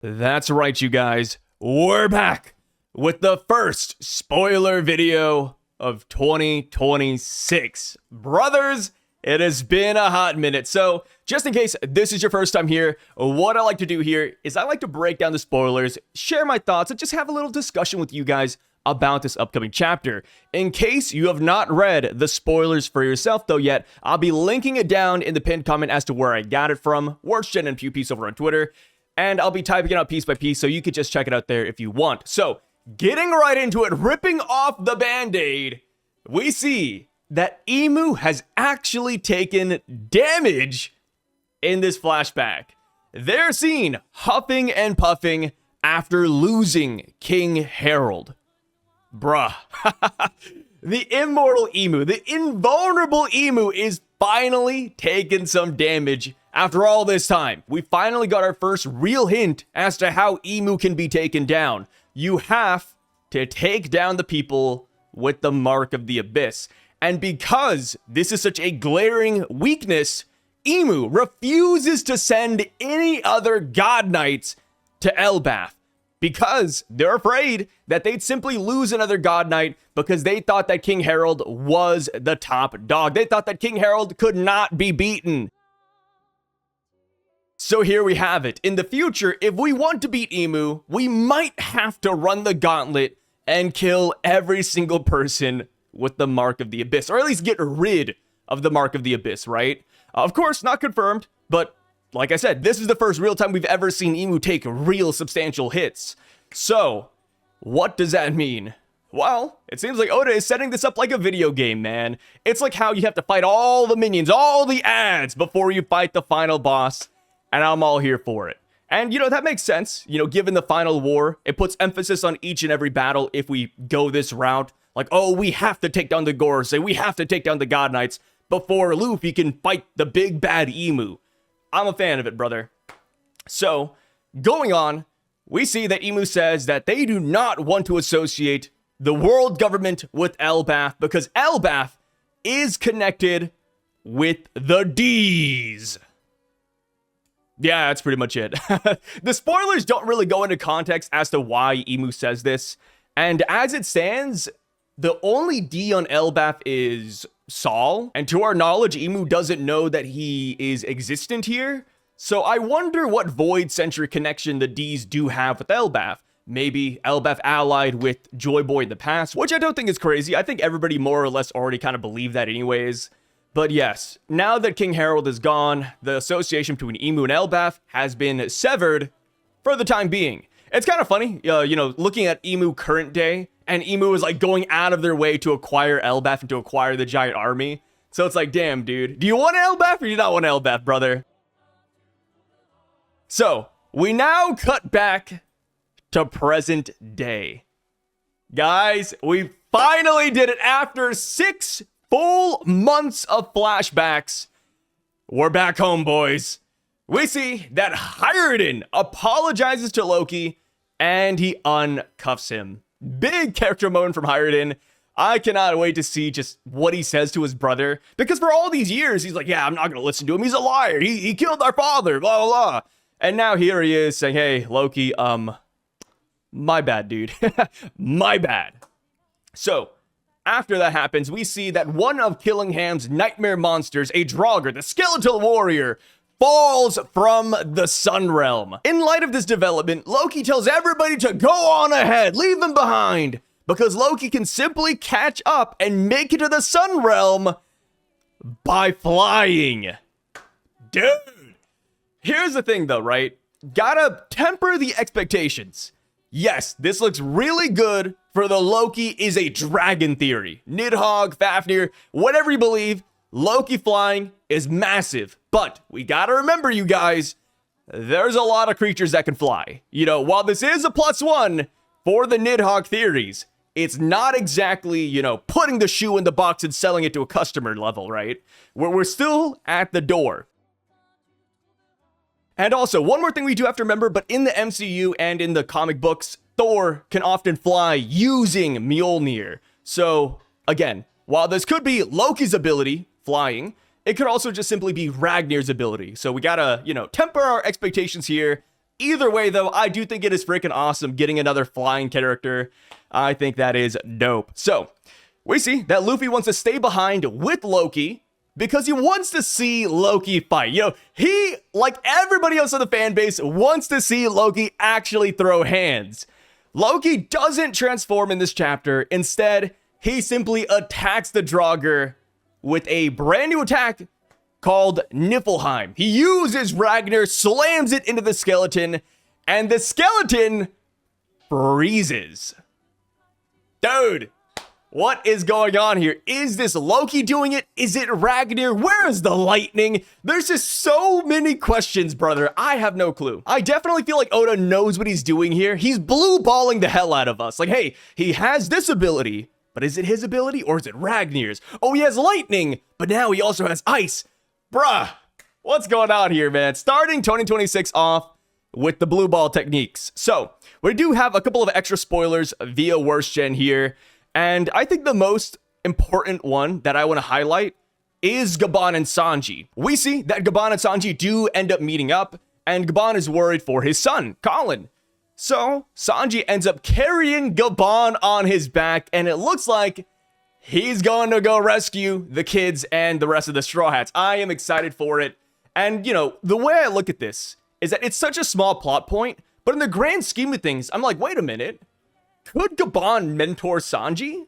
That's right, you guys. We're back with the first spoiler video of 2026. Brothers, it has been a hot minute. So just in case this is your first time here, what I like to do here is I like to break down the spoilers, share my thoughts, and just have a little discussion with you guys about this upcoming chapter. In case you have not read the spoilers for yourself though yet, I'll be linking it down in the pinned comment as to where I got it from, WordsGen and PewPiece over on Twitter. And I'll be typing it out piece by piece, so you could just check it out there if you want. So, getting right into it, ripping off the band-aid, we see that Emu has actually taken damage in this flashback. They're seen huffing and puffing after losing King Harold. Bruh. The immortal Emu, the invulnerable Emu is finally taking some damage. After all this time, we finally got our first real hint as to how Emu can be taken down. You have to take down the people with the Mark of the Abyss. And because this is such a glaring weakness, Emu refuses to send any other God Knights to Elbaph. Because they're afraid that they'd simply lose another God Knight because they thought that King Harold was the top dog. They thought that King Harold could not be beaten. So here we have it. In the future, if we want to beat Emu, we might have to run the gauntlet and kill every single person with the Mark of the Abyss, or at least get rid of the Mark of the Abyss, right? Of course, not confirmed, but like I said, this is the first real time we've ever seen Emu take real substantial hits. So, what does that mean? Well, it seems like Oda is setting this up like a video game, man. It's like how you have to fight all the minions, all the ads before you fight the final boss. And I'm all here for it. And, that makes sense. Given the final war, it puts emphasis on each and every battle if we go this route. Like, oh, we have to take down the Gorosei, we have to take down the God Knights before Luffy can fight the big bad Emu. I'm a fan of it, brother. So, going on, we see that Emu says that they do not want to associate the world government with Elbaph because Elbaph is connected with the D's. Yeah, that's pretty much it. The spoilers don't really go into context as to why Emu says this. And as it stands, the only D on Elbaph is Saul. And to our knowledge, Emu doesn't know that he is existent here. So I wonder what Void Century connection the D's do have with Elbaph. Maybe Elbaph allied with Joy Boy in the past, which I don't think is crazy. I think everybody more or less already kind of believed that anyways. But yes, now that King Harold is gone, the association between Emu and Elbaph has been severed for the time being. It's kind of funny, looking at Emu current day, and Emu is like going out of their way to acquire Elbaph and to acquire the giant army. So it's like, damn, dude, do you want Elbaph or do you not want Elbaph, brother? So, we now cut back to present day. Guys, we finally did it after 6 full months of flashbacks. We're back home, boys. We see that Hyruden apologizes to Loki and he uncuffs him. Big character moment from Hyruden. I cannot wait to see just what he says to his brother, because for all these years he's like, yeah, I'm not gonna listen to him, he's a liar, he killed our father, blah blah blah. And now here he is saying, hey Loki, my bad, dude. My bad. So after that happens, we see that one of Killingham's nightmare monsters, a Draugr, the skeletal warrior, falls from the Sun Realm. In light of this development, Loki tells everybody to go on ahead, leave them behind, because Loki can simply catch up and make it to the Sun Realm by flying. Dude! Here's the thing though, right? Gotta temper the expectations. Yes, this looks really good for the Loki is a dragon theory. Nidhogg, Fafnir, whatever you believe, Loki flying is massive. But we gotta remember, you guys, there's a lot of creatures that can fly. While this is a +1 for the Nidhogg theories, it's not exactly, putting the shoe in the box and selling it to a customer level, right? We're still at the door. And also, one more thing we do have to remember, but in the MCU and in the comic books, Thor can often fly using Mjolnir. So, again, while this could be Loki's ability, flying, it could also just simply be Ragnir's ability. So we gotta, temper our expectations here. Either way, though, I do think it is freaking awesome getting another flying character. I think that is dope. So, we see that Luffy wants to stay behind with Loki because he wants to see Loki fight. You know, he, like everybody else in the fan base, wants to see Loki actually throw hands. Loki doesn't transform in this chapter. Instead, he simply attacks the Draugr with a brand new attack called Niflheim. He uses Ragnar, slams it into the skeleton, and the skeleton freezes. Dude, what is going on here? Is this Loki doing it? Is it Ragnar? Where is the lightning? There's just so many questions, brother. I have no clue. I definitely feel like Oda knows what he's doing here. He's blue balling the hell out of us. Like, hey, he has this ability, but is it his ability or is it Ragnar's? Oh, he has lightning, but now he also has ice. Bruh, what's going on here, man? Starting 2026 off with the blue ball techniques. So, we do have a couple of extra spoilers via Worst Gen here. And I think the most important one that I want to highlight is Gaban and Sanji. We see that Gaban and Sanji do end up meeting up, and Gaban is worried for his son, Colin. So, Sanji ends up carrying Gaban on his back, and it looks like he's going to go rescue the kids and the rest of the Straw Hats. I am excited for it. And, you know, the way I look at this is that it's such a small plot point, but in the grand scheme of things, I'm like, wait a minute. Could Gaban mentor Sanji?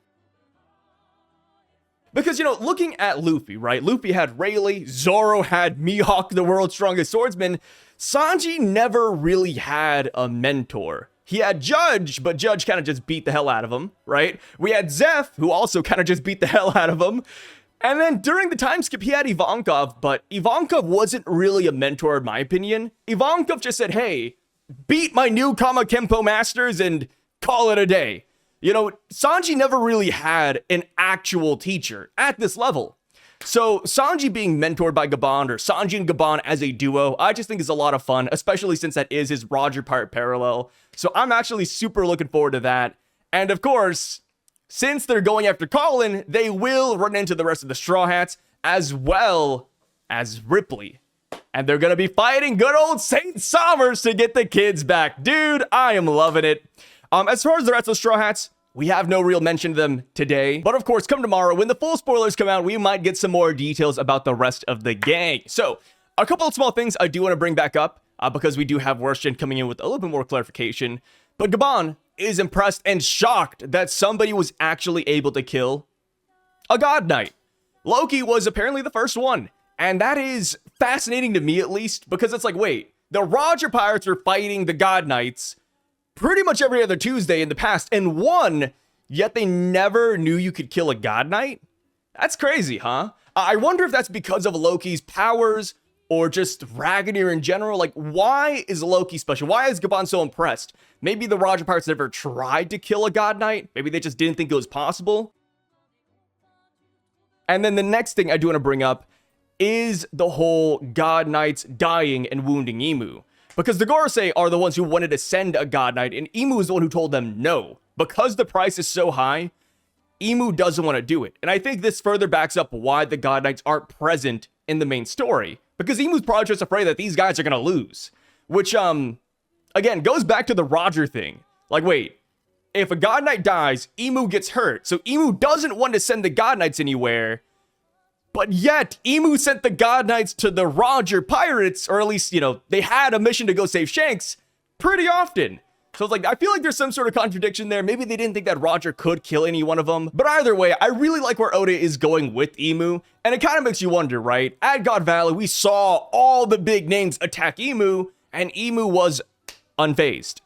Because, you know, looking at Luffy, right? Luffy had Rayleigh, Zoro had Mihawk, the world's strongest swordsman. Sanji never really had a mentor. He had Judge, but Judge kind of just beat the hell out of him, right? We had Zeph, who also kind of just beat the hell out of him. And then during the time skip, he had Ivankov, but Ivankov wasn't really a mentor, in my opinion. Ivankov just said, hey, beat my new Kama Kempo masters and call it a day. You know, Sanji never really had an actual teacher at this level. So Sanji being mentored by Gaban, or Sanji and Gaban as a duo, I just think is a lot of fun, especially since that is his Roger part parallel. So I'm actually super looking forward to that. And of course, since they're going after Colin, they will run into the rest of the Straw Hats as well as Ripley. And they're going to be fighting good old Saint Somers to get the kids back. Dude, I am loving it. As far as the rest of the Straw Hats, we have no real mention of them today. But of course, come tomorrow, when the full spoilers come out, we might get some more details about the rest of the gang. So, a couple of small things I do want to bring back up, because we do have Worst Gen coming in with a little bit more clarification. But Gaban is impressed and shocked that somebody was actually able to kill a God Knight. Loki was apparently the first one. And that is fascinating to me, at least, because it's like, wait, the Roger Pirates are fighting the God Knights pretty much every other Tuesday in the past, and won, yet they never knew you could kill a God Knight? That's crazy, huh? I wonder if that's because of Loki's powers, or just Ragnar in general. Like, why is Loki special? Why is Gaban so impressed? Maybe the Roger Pirates never tried to kill a God Knight? Maybe they just didn't think it was possible? And then the next thing I do want to bring up is the whole God Knights dying and wounding Imu. Because the Gorosei are the ones who wanted to send a God Knight, and Imu is the one who told them no. Because the price is so high, Imu doesn't want to do it. And I think this further backs up why the God Knights aren't present in the main story. Because Imu's probably just afraid that these guys are going to lose. Which, again, goes back to the Roger thing. Like, wait, if a God Knight dies, Imu gets hurt. So Imu doesn't want to send the God Knights anywhere. But yet, Imu sent the God Knights to the Roger Pirates, or at least, you know, they had a mission to go save Shanks pretty often. So it's like, I feel like there's some sort of contradiction there. Maybe they didn't think that Roger could kill any one of them. But either way, I really like where Oda is going with Imu. And it kind of makes you wonder, right? At God Valley, we saw all the big names attack Imu, and Imu was unfazed.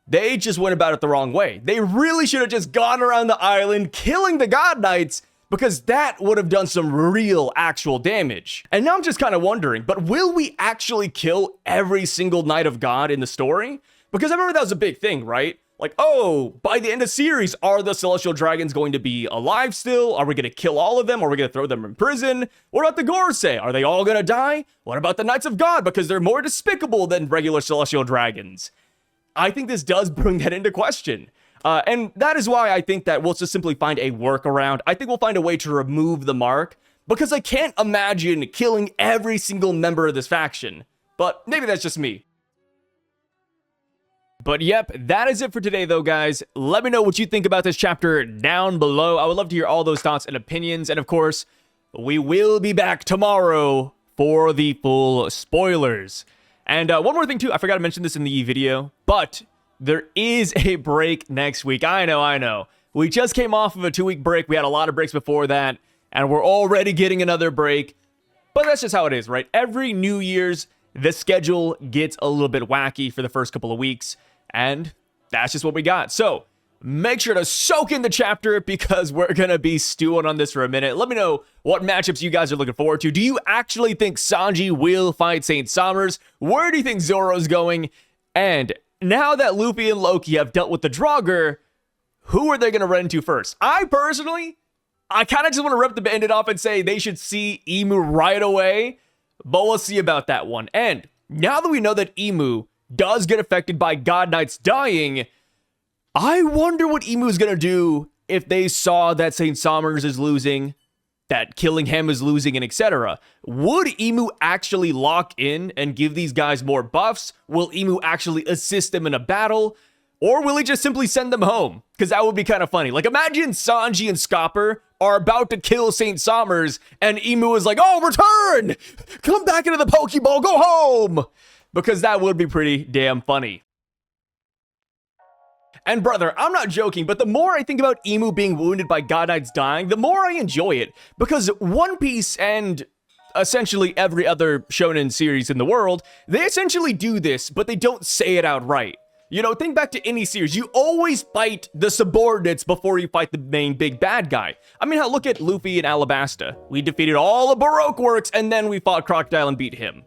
They just went about it the wrong way. They really should have just gone around the island, killing the God Knights, because that would have done some real actual damage. And now I'm just kind of wondering, but will we actually kill every single Knight of God in the story? Because I remember that was a big thing, right? Like, oh, by the end of the series, are the Celestial Dragons going to be alive still? Are we going to kill all of them? Are we going to throw them in prison? What about the Gorosei? Are they all going to die? What about the Knights of God? Because they're more despicable than regular Celestial Dragons. I think this does bring that into question. And that is why I think that we'll just simply find a workaround. I think we'll find a way to remove the mark, because I can't imagine killing every single member of this faction. But maybe that's just me. But yep, that is it for today though, guys. Let me know what you think about this chapter down below. I would love to hear all those thoughts and opinions. And of course, we will be back tomorrow for the full spoilers. And one more thing too, I forgot to mention this in the video, but there is a break next week. I know. We just came off of a 2-week break. We had a lot of breaks before that, and we're already getting another break. But that's just how it is, right? Every New Year's, the schedule gets a little bit wacky for the first couple of weeks, and that's just what we got. So make sure to soak in the chapter because we're going to be stewing on this for a minute. Let me know what matchups you guys are looking forward to. Do you actually think Sanji will fight Saint Sommers? Where do you think Zoro's going? And now that Luffy and Loki have dealt with the Draugr, who are they going to run into first? I kind of just want to rip the bandit off and say they should see Emu right away, but we'll see about that one. And now that we know that Emu does get affected by God Knights dying, I wonder what Emu is going to do if they saw that Saint Sommers is losing, that Killingham is losing, and etc. Would Emu actually lock in and give these guys more buffs? Will Emu actually assist them in a battle? Or will he just simply send them home? Because that would be kind of funny. Like, imagine Sanji and Scopper are about to kill Saint Sommers, and Emu is like, oh, return! Come back into the Pokeball, go home! Because that would be pretty damn funny. And brother, I'm not joking, but the more I think about Emu being wounded by God Knights dying, the more I enjoy it. Because One Piece and essentially every other shonen series in the world, they essentially do this, but they don't say it outright. You know, think back to any series. You always fight the subordinates before you fight the main big bad guy. I mean, look at Luffy and Alabasta. We defeated all the Baroque works, and then we fought Crocodile and beat him.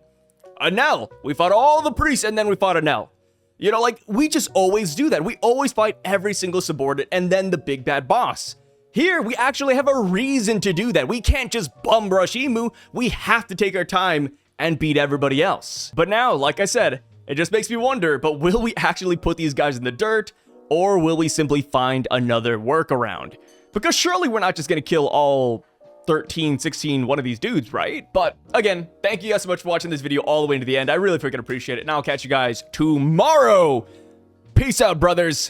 Enel, we fought all the priests, and then we fought Enel. You know, like, we just always do that. We always fight every single subordinate, and then the big bad boss. Here, we actually have a reason to do that. We can't just bum rush Emu. We have to take our time and beat everybody else. But now, like I said, it just makes me wonder, but will we actually put these guys in the dirt, or will we simply find another workaround? Because surely we're not just going to kill all 13, 16, one of these dudes, right? But again, thank you guys so much for watching this video all the way to the end. I really freaking appreciate it, and I'll catch you guys tomorrow. Peace out, brothers.